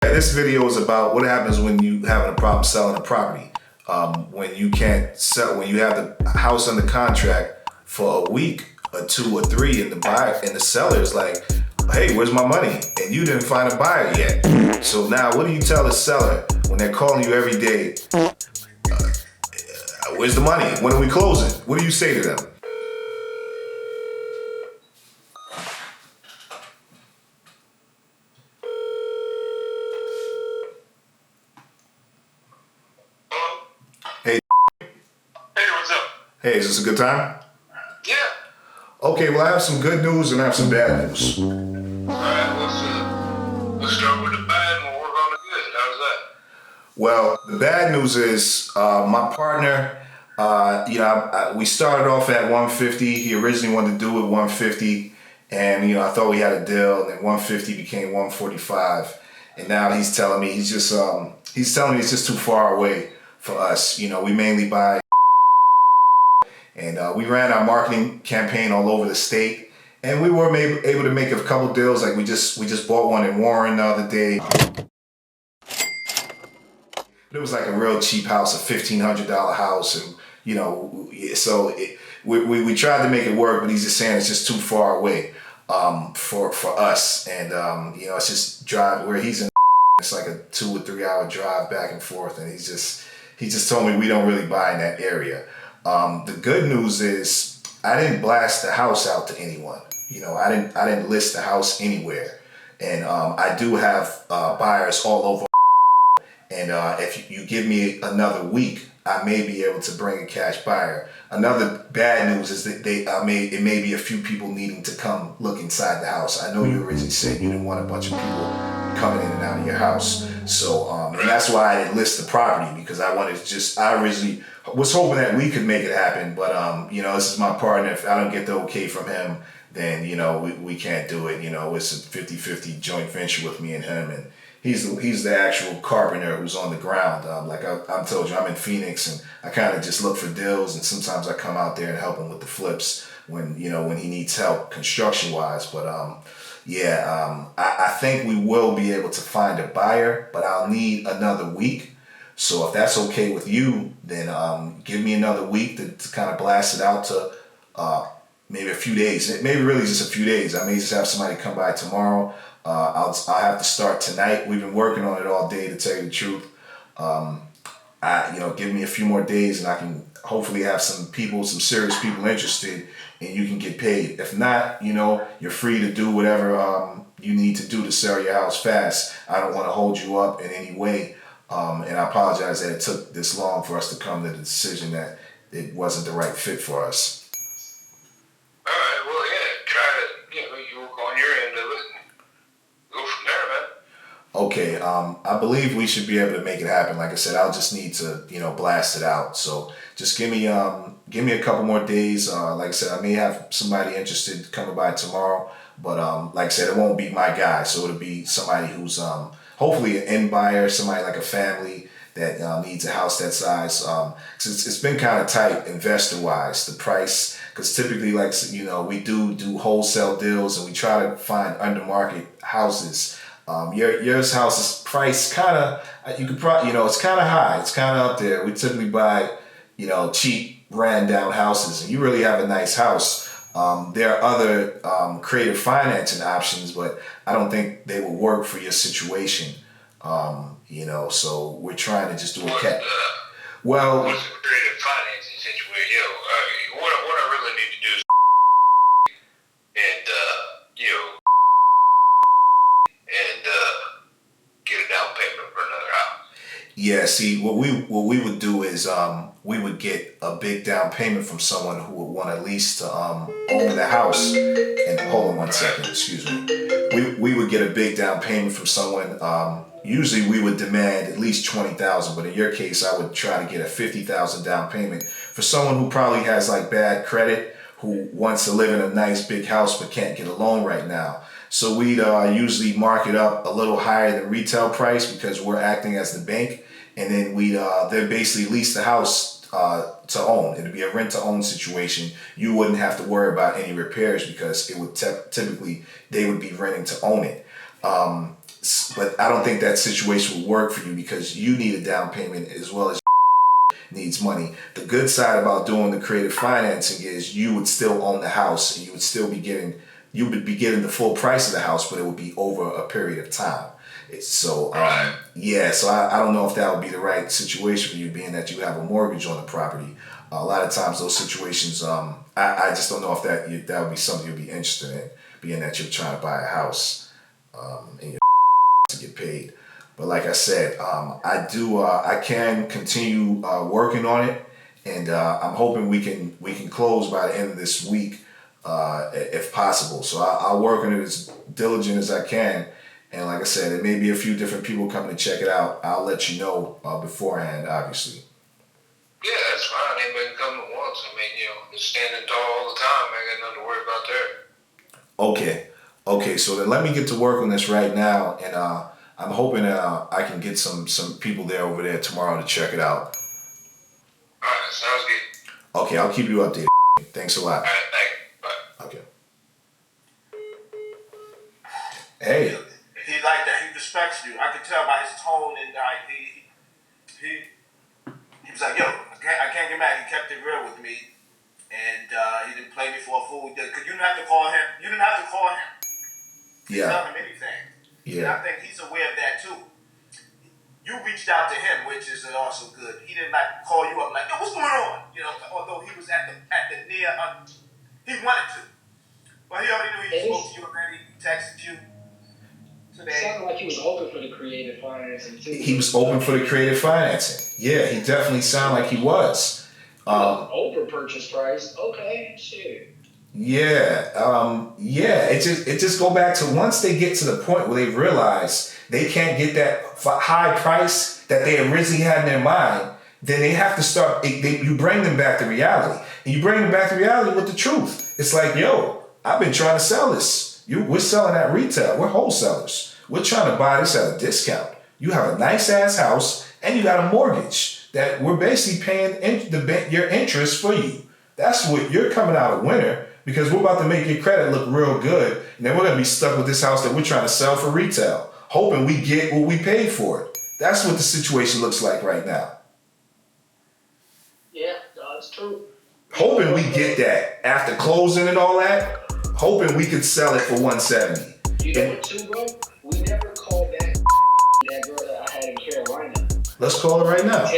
This video is about what happens when you having a problem selling a property. When you can't sell, when you have the house under contract for a week or two or three, and the buyer and the seller is like, "Hey, where's my money?" And you didn't find a buyer yet. So now, what do you tell the seller when they're calling you every day? Where's the money? When are we closing? What do you say to them? Hey, Hey, what's up? hey, is this a good time? Yeah. Okay, well, I have some good news and I have some bad news. Alright, let's start with the bad and we'll work on the good. How's that? Well, the bad news is my partner, we started off at 150. He originally wanted to do it 150. And, I thought we had a deal. And then 150 became 145. And now he's telling me he's telling me it's just too far away for us. We mainly buy. And we ran our marketing campaign all over the state. And we were able to make a couple deals. Like we just bought one in Warren the other day. It was like a real cheap house, a $1,500 house, and so we tried to make it work, but he's just saying it's just too far away for us, and it's just drive where he's in. It's like a 2 or 3 hour drive back and forth, and he just told me we don't really buy in that area. The good news is I didn't blast the house out to anyone. I didn't list the house anywhere, and I do have buyers all over. And if you give me another week, I may be able to bring a cash buyer. Another bad news is that it may be a few people needing to come look inside the house. I know you originally said you didn't want a bunch of people coming in and out of your house. So, and that's why I didn't list the property, because I originally was hoping that we could make it happen. But, this is my partner. If I don't get the okay from him, then, we can't do it. It's a 50-50 joint venture with me and him. And he's the actual carpenter who's on the ground. Like I told you, I'm in Phoenix, and I kind of just look for deals, and sometimes I come out there and help him with the flips when he needs help construction wise. But I think we will be able to find a buyer, but I'll need another week. So if that's okay with you, then give me another week to kind of blast it out to maybe a few days. Maybe really just a few days. I may just have somebody come by tomorrow. I'll have to start tonight. We've been working on it all day, to tell you the truth. Give me a few more days, and I can hopefully have some serious people interested, and you can get paid. If not, you're free to do whatever you need to do to sell your house fast. I don't want to hold you up in any way, and I apologize that it took this long for us to come to the decision that it wasn't the right fit for us. All right, well, yeah, try to, you work on your end of it. Go from there, man. Okay, I believe we should be able to make it happen. Like I said, I'll just need to, blast it out. So just give me a couple more days. Like I said, I may have somebody interested coming by tomorrow, but like I said, it won't be my guy. So it'll be somebody who's hopefully an end buyer, somebody like a family that needs a house that size. 'Cause it's been kind of tight investor-wise, the price. Because typically, we do wholesale deals, and we try to find under market houses. Yours house is priced kind of, you could probably, it's kind of high. It's kind of up there. We typically buy, cheap, ran down houses, and you really have a nice house. There are other creative financing options, but I don't think they will work for your situation. So we're trying to just do a cat. Well, What's the creative financing situation? What I really need to do is get a down payment for another house. Yeah, see, what we would do is we would get a big down payment from someone who would want at least to own the house. And hold on one second, excuse me. We would get a big down payment from someone. Usually we would demand at least $20,000, but in your case, I would try to get a $50,000 down payment for someone who probably has like bad credit, who wants to live in a nice big house but can't get a loan right now. So we'd usually mark it up a little higher than retail price, because we're acting as the bank, and then they'd basically lease the house to own. It'd be a rent to own situation. You wouldn't have to worry about any repairs, because it would typically they would be renting to own it. but I don't think that situation will work for you because you need a down payment as well as needs money. The good side about doing the creative financing is you would still own the house and you would be getting the full price of the house, but it would be over a period of time. So I don't know if that would be the right situation for you, being that you have a mortgage on the property. A lot of times those situations, I just don't know if that would be something you'd be interested in, being that you're trying to buy a house and you're to get paid. But like I said, I can continue working on it, and I'm hoping we can close by the end of this week, if possible. So I'll work on it as diligent as I can. And like I said, there may be a few different people coming to check it out. I'll let you know beforehand, obviously. Yeah, that's fine. Anybody can come at once. I mean, just standing tall all the time. I got nothing to worry about there. Okay. So then let me get to work on this right now, and I'm hoping I can get some people over there tomorrow to check it out. All right, sounds good. Okay, I'll keep you updated. Thanks a lot. All right, thank you. Bye. Okay. Hey. He like that. He respects you. I could tell by his tone, and he was like, "Yo, I can't get mad." He kept it real with me, and he didn't play me for a fool. Cause you didn't have to call him. Yeah. Tell him anything. Yeah. And I think he's aware of that too. You reached out to him, which is also good. He didn't like call you up like, "Yo, what's going on?" Although he was at the near, he wanted to, but he already knew he spoke to you already. He texted you. It sounded like he was open for the creative financing too. He was open for the creative financing. Yeah, he definitely sounded like he was. Over purchase price. Okay, shit. Yeah. It just go back to once they get to the point where they realize they can't get that high price that they originally had in their mind, then they have to start. You bring them back to reality, and you bring them back to reality with the truth. It's like, yo, I've been trying to sell this. We're selling at retail. We're wholesalers. We're trying to buy this at a discount. You have a nice ass house and you got a mortgage that we're basically paying your interest for you. That's what you're coming out a winner, because we're about to make your credit look real good. And then we're going to be stuck with this house that we're trying to sell for retail, hoping we get what we paid for it. That's what the situation looks like right now. Yeah, that's true. Hoping we get that after closing and all that, hoping we could sell it for $170. You know what too, bro? We never called back that girl that I had in Carolina. Let's call it right now.